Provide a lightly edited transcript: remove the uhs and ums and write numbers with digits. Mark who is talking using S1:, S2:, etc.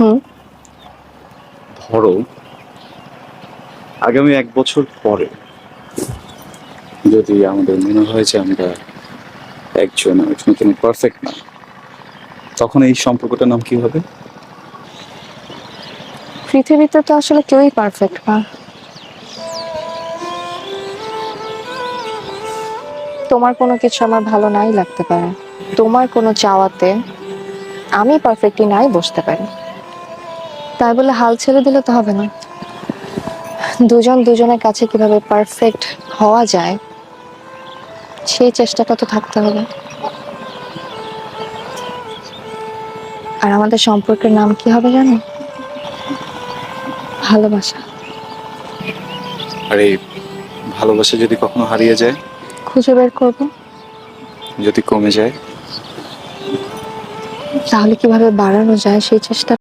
S1: হুম।
S2: ধরো আগামী 1 বছর পরে যদি আমাদের মনে হয় যে আমরা একজন আরেকজনের জন্য পারফেক্ট না, তখন এই সম্পর্কটার নাম কি হবে?
S1: পৃথিবীতে তো আসলে কেউই পারফেক্ট না। তোমার কোনো কিছু আমার ভালো নাই লাগতে পারে, তোমার কোনো চাওয়াতে আমি পারফেক্টলি নাই বসতে পারি। তাই বলে হাল ছেড়ে দিলে তো হবে না। দুজন দুজনের কাছে কিভাবে পারফেক্ট হওয়া যায় সেই চেষ্টাটা তো থাকতে হবে। আর আমাদের সম্পর্কের নাম কি হবে জানো? ভালোবাসা।
S2: আর এই ভালোবাসা যদি কখনো হারিয়ে যায়,
S1: খুঁজে বের করবো।
S2: যদি কমে যায়,
S1: তাহলে কিভাবে বাড়ানো যায় সেই চেষ্টা